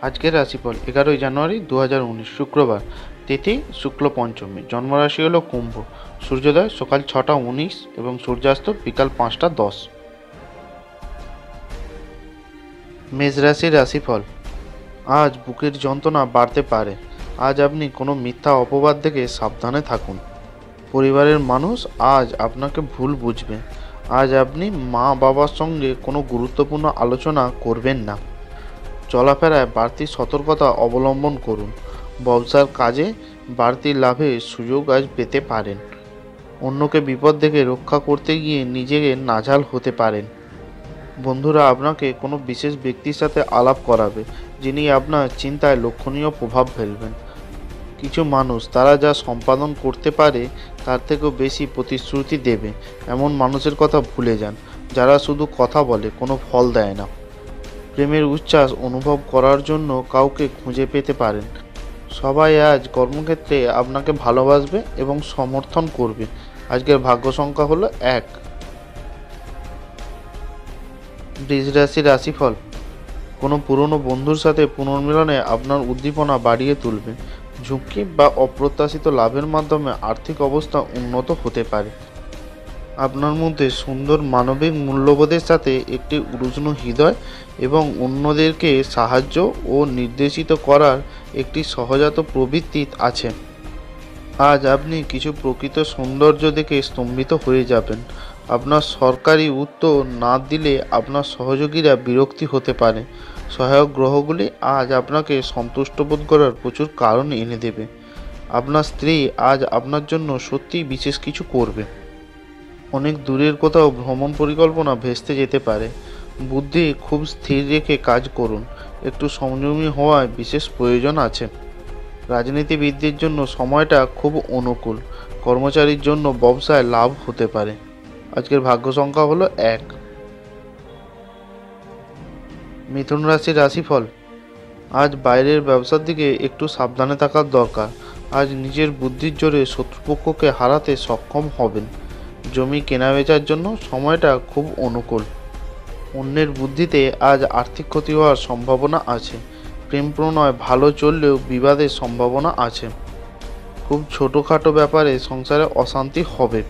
আজকের রাশিফল 11ই জানুয়ারি 2019 শুক্রবার, তিথি শুক্ল পঞ্চমী, জন্মরাশি হলো কুম্ভ, সূর্যোদয় সকাল 6টা 19 এবং সূর্যাস্ত বিকাল 5টা 10। মেষ রাশির রাশিফল। আজ বুকের যন্ত্রণা বাড়তে পারে। আজ আপনি কোনো মিথ্যা অপবাদ থেকে সাবধানে থাকুন। পরিবারের মানুষ আজ আপনাকে ভুল বুঝবে। আজ আপনি মা বাবার সঙ্গে কোনো গুরুত্বপূর্ণ আলোচনা করবেন না। চলাফেরায় বাড়তি সতর্কতা অবলম্বন করুন। ব্যবসার কাজে বাড়তি লাভের সুযোগ আজ পেতে পারেন। অন্যকে বিপদ থেকে রক্ষা করতে গিয়ে নিজেকে নাজাল হতে পারেন। বন্ধুরা আপনাকে কোনো বিশেষ ব্যক্তির সাথে আলাপ করাবে, যিনি আপনার চিন্তায় লক্ষণীয় প্রভাব ফেলবেন। কিছু মানুষ তারা যা সম্পাদন করতে পারে তার থেকেও বেশি প্রতিশ্রুতি দেবে, এমন মানুষের কথা ভুলে যান, যারা শুধু কথা বলে কোনো ফল দেয় না। প্রেমের উচ্ছ্বাস অনুভব করার জন্য কাউকে খুঁজে পেতে পারেন। সবাই আজ কর্মক্ষেত্রে আপনাকে ভালোবাসবে এবং সমর্থন করবে। আজকের ভাগ্য সংখ্যা হলো 1। বৃষ রাশির রাশিফল। কোনো পুরনো বন্ধুর সাথে পুনর্মিলনে আপনার উদ্দীপনা বাড়িয়ে তুলবে। ঝুঁকি বা অপ্রত্যাশিত লাভের মাধ্যমে আর্থিক অবস্থা উন্নত হতে পারে। আপনার মধ্যে সুন্দর মানবিক মূল্যবোধের সাথে একটি উষ্ণ হৃদয় এবং অন্যদেরকে সাহায্য ও নির্দেশিত করার একটি সহজাত প্রবৃত্তি আছে। আজ আপনি কিছু প্রকৃত সৌন্দর্য দেখে স্তম্ভিত হয়ে যাবেন। আপনার সরকারি উত্তর না দিলে আপনার সহযোগীরা বিরক্তি হতে পারে। সহায়ক গ্রহগুলি আজ আপনাকে সন্তুষ্ট বোধ করার প্রচুর কারণ এনে দেবে। আপনার স্ত্রী আজ আপনার জন্য সত্যিই বিশেষ কিছু করবে। অনেক দূরের কোথাও ভ্রমণ পরিকল্পনা ভেস্তে যেতে পারে। বুদ্ধি খুব স্থির রেখে কাজ করুন। একটু সংযমী হওয়ার বিশেষ প্রয়োজন আছে। রাজনীতিবিদদের জন্য সময়টা খুব অনুকূল। কর্মচারীর জন্য ব্যবসায় লাভ হতে পারে। আজকের ভাগ্য সংখ্যা হলো 1। মিথুন রাশির রাশিফল। আজ বাইরের ব্যবসার দিকে একটু সাবধানে থাকার দরকার। আজ নিজের বুদ্ধির জোরে শত্রুপক্ষকে হারাতে সক্ষম হবেন। জমি কেনাবেচার জন্য সময়টা খুব অনুকূল। অন্যের বুদ্ধিতে আজ আর্থিক ক্ষতি হওয়ার সম্ভাবনা আছে। প্রেম প্রণয় ভালো চললেও বিবাদের সম্ভাবনা আছে। খুব ছোটোখাটো ব্যাপারে সংসারে অশান্তি হবে।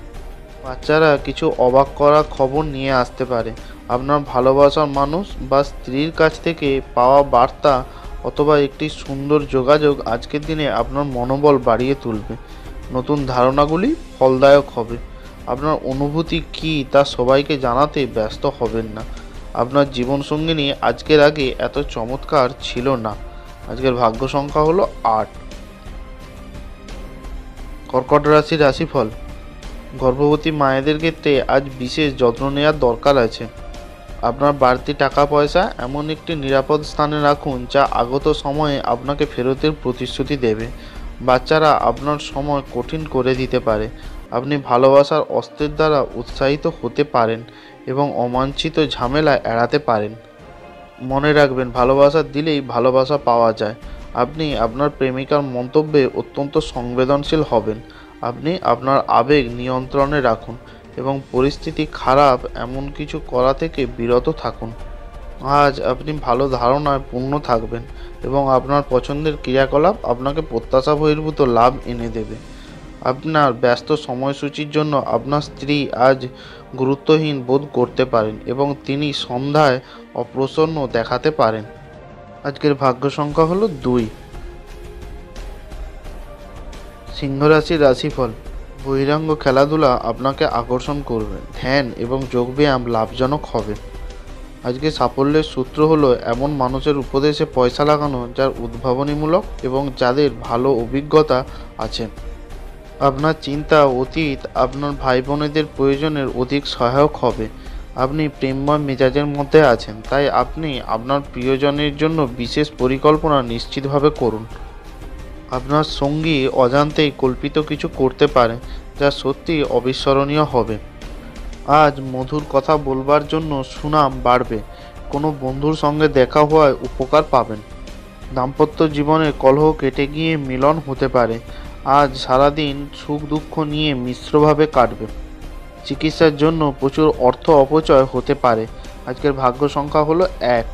বাচ্চারা কিছু অবাক করা খবর নিয়ে আসতে পারে। আপনার ভালোবাসার মানুষ বা স্ত্রীর কাছ থেকে পাওয়া বার্তা অথবা একটি সুন্দর যোগাযোগ আজকের দিনে আপনার মনোবল বাড়িয়ে তুলবে। নতুন ধারণাগুলি ফলদায়ক হবে। আপনার অনুভূতি কী তা সবাইকে জানাতে ব্যস্ত হবেন না। আপনার জীবনসঙ্গিনী আজকের আগে এত চমৎকার ছিল না। আজকের ভাগ্য সংখ্যা হলো 8। কর্কট রাশির রাশিফল। গর্ভবতী মায়েদের ক্ষেত্রে আজ বিশেষ যত্ন নেওয়ার দরকার আছে। আপনার বাড়তি টাকা পয়সা এমন একটি নিরাপদ স্থানে রাখুন যা আগত সময়ে আপনাকে ফেরতের প্রতিশ্রুতি দেবে। বাচ্চারা আপনার সময় কঠিন করে দিতে পারে। আপনি ভালোবাসার অস্ত্রের দ্বারা উৎসাহিত হতে পারেন এবং অবাঞ্ছিত ঝামেলা এড়াতে পারেন। মনে রাখবেন, ভালোবাসা দিলেই ভালোবাসা পাওয়া যায়। আপনি আপনার প্রেমিকার মন্তব্যে অত্যন্ত সংবেদনশীল হবেন। আপনি আপনার আবেগ নিয়ন্ত্রণে রাখুন এবং পরিস্থিতি খারাপ এমন কিছু করা থেকে বিরত থাকুন। আজ আপনি ভালো ধারণায় পূর্ণ থাকবেন এবং আপনার পছন্দের ক্রিয়াকলাপ আপনাকে প্রত্যাশা বহির্ভূত লাভ এনে দেবে। আপনার ব্যস্ত সময়সূচির জন্য আপনার স্ত্রী আজ গুরুত্বহীন বোধ করতে পারেন এবং তিনি সন্ধ্যায় অপ্রসন্ন দেখাতে পারেন। আজকের ভাগ্য সংখ্যা হলো 2। সিংহ রাশির রাশিফল। বহিরাঙ্গ খেলাধুলা আপনাকে আকর্ষণ করবে। ধ্যান এবং যোগব্যায়াম লাভজনক হবে। আজকে সাফল্যের সূত্র হলো এমন মানুষের উপদেশে পয়সা লাগানো যার উদ্ভাবনীমূলক এবং যাদের ভালো অভিজ্ঞতা আছে। আপনার চিন্তা অতীত আপনার ভাই বোনেদের প্রয়োজনের অধিক সহায়ক হবে। আপনি প্রেমময় মেজাজের মধ্যে আছেন, তাই আপনি আপনার প্রিয়জনের জন্য বিশেষ পরিকল্পনা নিশ্চিতভাবে করুন। আপনার সঙ্গী অজান্তেই কল্পিত কিছু করতে পারে যা সত্যি অবিস্মরণীয় হবে। আজ মধুর কথা বলবার জন্য সুনাম বাড়বে। কোনো বন্ধুর সঙ্গে দেখা হওয়ায় উপকার পাবেন। দাম্পত্য জীবনে কলহ কেটে গিয়ে মিলন হতে পারে। আজ সারাদিন সুখ দুঃখ নিয়ে মিশ্রভাবে কাটবে। চিকিৎসার জন্য প্রচুর অর্থ অপচয় হতে পারে। আজকের ভাগ্য সংখ্যা হলো 1।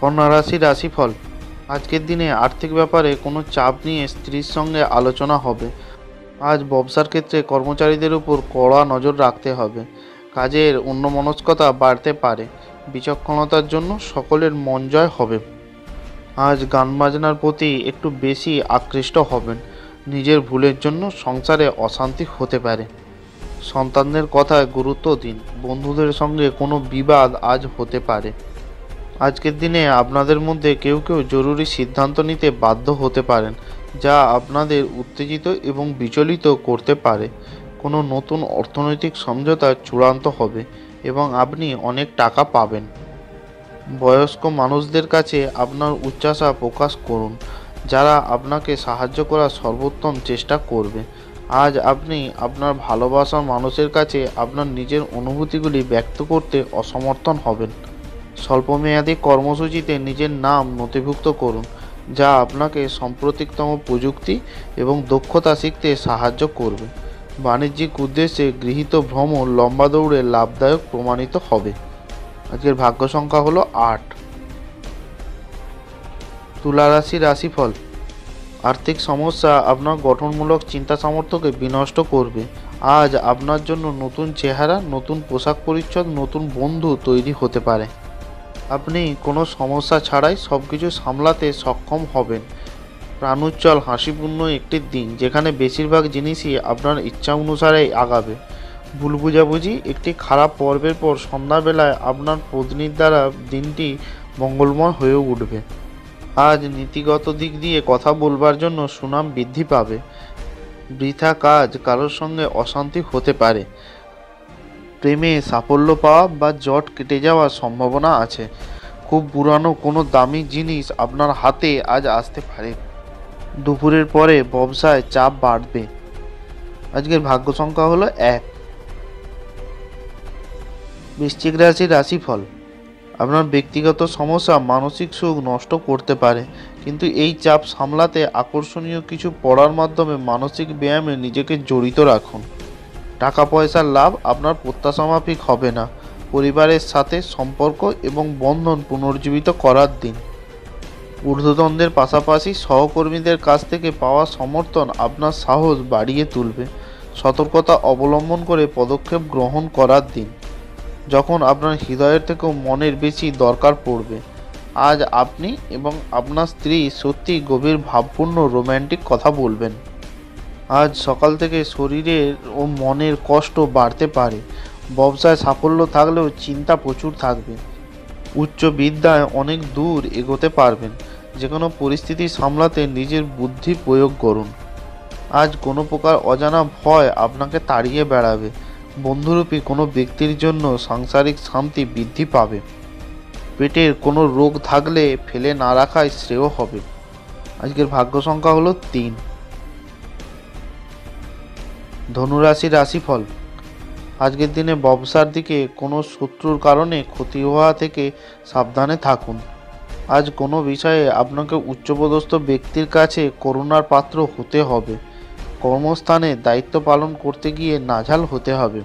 কন্যা রাশির রাশিফল। আজকের দিনে আর্থিক ব্যাপারে কোনো চাপ নিয়ে স্ত্রীর সঙ্গে আলোচনা হবে। আজ ব্যবসার ক্ষেত্রে কর্মচারীদের উপর কড়া নজর রাখতে হবে। কাজের অন্যমনস্কতা বাড়তে পারে। বিচক্ষণতার জন্য সকলের মন জয় হবে। আজ গান বাজনার প্রতি একটু বেশি আকৃষ্ট হবেন। নিজের ভুলের জন্য সংসারে অশান্তি হতে পারে। সন্তানদের কথায় গুরুত্ব দিন। বন্ধুদের সঙ্গে কোনো বিবাদ আজ হতে পারে। আজকের দিনে আপনাদের মধ্যে কেউ কেউ জরুরি সিদ্ধান্ত নিতে বাধ্য হতে পারেন, যা আপনাদের উত্তেজিত এবং বিচলিত করতে পারে। কোনো নতুন অর্থনৈতিক সমঝোতা চূড়ান্ত হবে এবং আপনি অনেক টাকা পাবেন। বয়স্ক মানুষদের কাছে আপনার উচ্চাশা প্রকাশ করুন, যারা আপনাকে সাহায্য করার সর্বোত্তম চেষ্টা করবে। আজ আপনি আপনার ভালোবাসার মানুষের কাছে আপনার নিজের অনুভূতিগুলি ব্যক্ত করতে অসমর্থন হবেন। স্বল্পমেয়াদী কর্মসূচিতে নিজের নাম নথিভুক্ত করুন, যা আপনাকে সাম্প্রতিকতম প্রযুক্তি এবং দক্ষতা শিখতে সাহায্য করবে। বাণিজ্যিক উদ্দেশ্যে গৃহীত ভ্রমণ লম্বা দৌড়ে লাভদায়ক প্রমাণিত হবে। আজকের ভাগ্য সংখ্যা হলো 8। তুলা রাশির রাশিফল। আর্থিক সমস্যা আপনার গঠনমূলক চিন্তা সামর্থ্যকে বিনষ্ট করবে। আজ আপনার জন্য নতুন চেহারা, নতুন পোশাক পরিচ্ছদ, নতুন বন্ধু তৈরি হতে পারে। আপনি কোনো সমস্যা ছাড়াই সব কিছু সামলাতে সক্ষম হবেন। প্রাণোজ্জ্বল হাসিপূর্ণ একটি দিন, যেখানে বেশিরভাগ জিনিসই আপনার ইচ্ছা অনুসারেই আগাবে। ভুল বুঝাবুঝি একটি খারাপ পর্বের পর সন্ধ্যাবেলায় আপনার পত্নীর দ্বারা দিনটি মঙ্গলময় হয়ে উঠবে। আজ নীতিগত দিক দিয়ে কথা বলবার জন্য সুনাম বৃদ্ধি পাবে। বৃথা কাজ কারোর সঙ্গে অশান্তি হতে পারে। প্রেমে সাফল্য পাওয়া বা জট কেটে যাওয়ার সম্ভাবনা আছে। খুব পুরানো কোনো দামি জিনিস আপনার হাতে আজ আসতে পারে। দুপুরের পরে ব্যবসায় চাপ বাড়বে। আজকের ভাগ্য সংখ্যা হলো 1। বৃশ্চিক রাশির রাশিফল। আপনার ব্যক্তিগত সমস্যা মানসিক সুখ নষ্ট করতে পারে, কিন্তু এই চাপ সামলাতে আকর্ষণীয় কিছু পড়ার মাধ্যমে মানসিক ব্যায়ামে নিজেকে জড়িত রাখুন। টাকা পয়সার লাভ আপনার প্রত্যাশামাফিক হবে না। পরিবারের সাথে সম্পর্ক এবং বন্ধন পুনর্জীবিত করার দিন। ঊর্ধ্বতনদের পাশাপাশি সহকর্মীদের কাছ থেকে পাওয়া সমর্থন আপনার সাহস বাড়িয়ে তুলবে। সতর্কতা অবলম্বন করে পদক্ষেপ গ্রহণ করার দিন, যখন আপনার হৃদয়ের থেকেও মনের বেশি দরকার পড়বে। আজ আপনি এবং আপনার স্ত্রী সত্যি গভীর ভাবপূর্ণ রোম্যান্টিক কথা বলবেন। আজ সকাল থেকে শরীরের ও মনের কষ্ট বাড়তে পারে। ব্যবসায় সাফল্য থাকলেও চিন্তা প্রচুর থাকবে। উচ্চ বিদ্যায় অনেক দূর এগোতে পারবেন। যে কোনো পরিস্থিতি সামলাতে নিজের বুদ্ধি প্রয়োগ করুন। আজ কোনো প্রকার অজানা ভয় আপনাকে তাড়িয়ে বেড়াবে। বন্ধুরূপী কোনো ব্যক্তির জন্য সাংসারিক শান্তি বৃদ্ধি পাবে। পেটের কোনো রোগ থাকলে ফেলে না রাখাই শ্রেয় হবে। আজকের ভাগ্য সংখ্যা হলো 3। ধনুরাশির রাশিফল। আজকের দিনে ব্যবসার দিকে কোনো শত্রুর কারণে ক্ষতি হওয়া থেকে সাবধানে থাকুন। আজ কোনো বিষয়ে আপনাকে উচ্চপদস্থ ব্যক্তির কাছে করুণার পাত্র হতে হবে। কর্মস্থানে দায়িত্ব পালন করতে গিয়ে নাঝাল হতে হবে।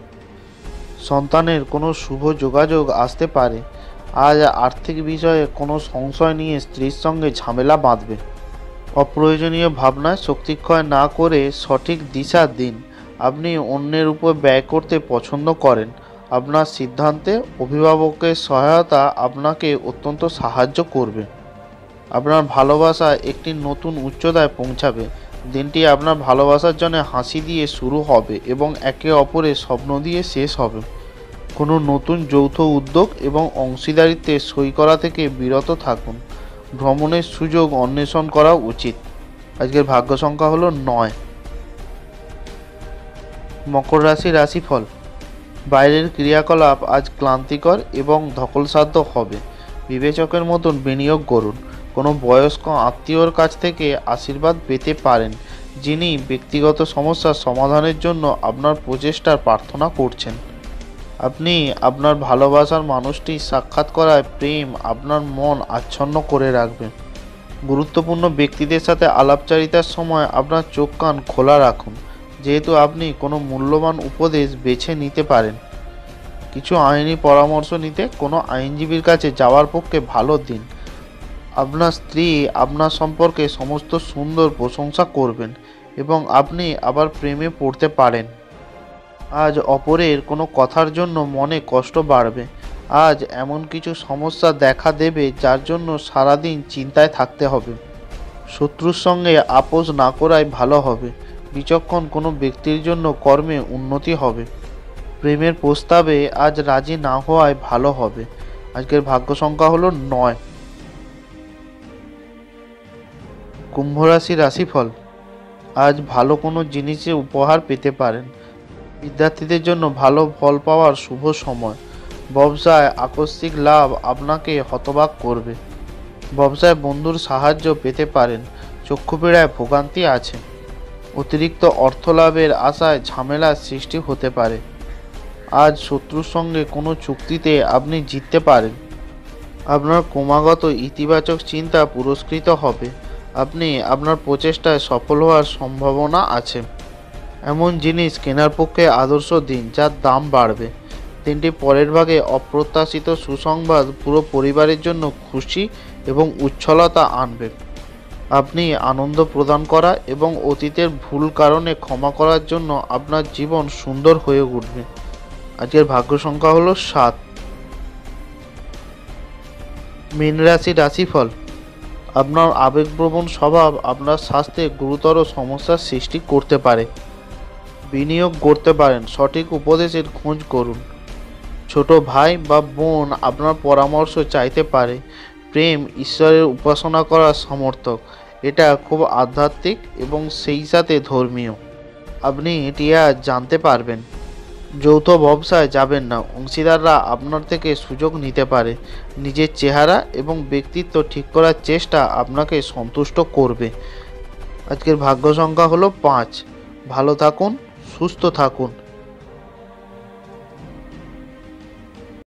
সন্তানের কোনো শুভ যোগাযোগ আসতে পারে। আজ আর্থিক বিষয়ে কোনো সংশয় নিয়ে স্ত্রীর সঙ্গে ঝামেলা বাঁধবে। অপ্রয়োজনীয় ভাবনায় শক্তিক্ষয় না করে সঠিক দিশা দিন। আপনি অন্যের উপর ব্যয় করতে পছন্দ করেন। আপনার সিদ্ধান্তে অভিভাবকের সহায়তা আপনাকে অত্যন্ত সাহায্য করবে। আপনার ভালোবাসা একটি নতুন উচ্চতায় পৌঁছাবে। দিনটি আপনার ভালোবাসার জন্য হাসি দিয়ে শুরু হবে এবং একে অপরের স্বপ্ন দিয়ে শেষ হবে। কোনো নতুন যৌথ উদ্যোগ এবং অংশীদারিত্বে সই করা থেকে বিরত থাকুন। ভ্রমণের সুযোগ অন্বেষণ করা উচিত। আজকের ভাগ্য সংখ্যা হলো 9। মকর রাশির রাশিফল। বাইরের ক্রিয়াকলাপ আজ ক্লান্তিকর এবং ধকলসাধ্য হবে। বিবেচকের মতন বিনিয়োগ করুন। কোনো বয়স্ক আত্মীয়র কাছ থেকে আশীর্বাদ পেতে পারেন, যিনি ব্যক্তিগত সমস্যার সমাধানের জন্য আপনার প্রচেষ্টার প্রার্থনা করছেন। আপনি আপনার ভালোবাসার মানুষটির সাক্ষাৎ করায় প্রেম আপনার মন আচ্ছন্ন করে রাখবে। গুরুত্বপূর্ণ ব্যক্তিদের সাথে আলাপচারিতার সময় আপনার চোখ কান খোলা রাখুন, যেহেতু আপনি কোনো মূল্যবান উপদেশ বেছে নিতে পারেন। কিছু আইনি পরামর্শ নিতে কোনো আইনজীবীর কাছে যাওয়ার পক্ষে ভালো দিন। আপনার স্ত্রী আপনার সম্পর্কে সমস্ত সুন্দর প্রশংসা করবেন এবং আপনি আবার প্রেমে পড়তে পারেন। আজ অপরের কোনো কথার জন্য মনে কষ্ট বাড়বে। আজ এমন কিছু সমস্যা দেখা দেবে যার জন্য সারাদিন চিন্তায় থাকতে হবে। শত্রুর সঙ্গে আপোষ না করাই ভালো হবে। বিচক্ষণ কোনো ব্যক্তির জন্য কর্মে উন্নতি হবে। প্রেমের প্রস্তাবে আজ রাজি না হওয়াই ভালো হবে। আজকের ভাগ্য সংখ্যা হলো 9। কুম্ভ রাশি রাশিফল। আজ ভালো কোনো জিনিসে উপহার পেতে পারেন। বিদ্যার্থীদের জন্য ভালো ফল পাওয়ার শুভ সময়। ব্যবসায় আকস্মিক লাভ আপনাকে হতবাক করবে। ব্যবসায় বন্ধুর সাহায্য পেতে পারেন। চক্ষুপীড়ায় ভোগান্তি আছে। অতিরিক্ত অর্থ লাভের আশায় ঝামেলার সৃষ্টি হতে পারে। আজ শত্রুর সঙ্গে কোনো চুক্তিতে আপনি জিততে পারেন। আপনার ক্রমাগত ইতিবাচক চিন্তা পুরস্কৃত হবে। আপনি আপনার প্রচেষ্টায় সফল হওয়ার সম্ভাবনা আছে। এমন জিনিস কেনার পক্ষে আদর্শ দিন যার দাম বাড়বে। দিনটি পরের ভাগে অপ্রত্যাশিত সুসংবাদ পুরো পরিবারের জন্য খুশি এবং উচ্ছলতা আনবে। আপনি আনন্দ প্রদান করা এবং অতীতের ভুল কারণে ক্ষমা করার জন্য আপনার জীবন সুন্দর হয়ে উঠবে। আজকের ভাগ্য সংখ্যা হলো 7। মীন রাশি রাশিফল। আপনার আবেগপ্রবণ স্বভাব আপনার স্বাস্থ্যে গুরুতর সমস্যার সৃষ্টি করতে পারে। বিনিয়োগ করতে পারেন। সঠিক উপদেশের খোঁজ করুন। ছোট ভাই বা বোন আপনার পরামর্শ চাইতে পারে। প্রেম ঈশ্বরের উপাসনা করার সমর্থক। এটা খুব আধ্যাত্মিক এবং সেই সাথে ধর্মীয়। আপনি এটি আজ জানতে পারবেন। যৌথ ব্যবসায় যাবেন না। অংশীদাররা আপনার থেকে সুযোগ নিতে পারে। নিজের চেহারা এবং ব্যক্তিত্ব ঠিক করার চেষ্টা আপনাকে সন্তুষ্ট করবে। আজকের ভাগ্য সংখ্যা হলো 5। ভালো থাকুন, সুস্থ থাকুন।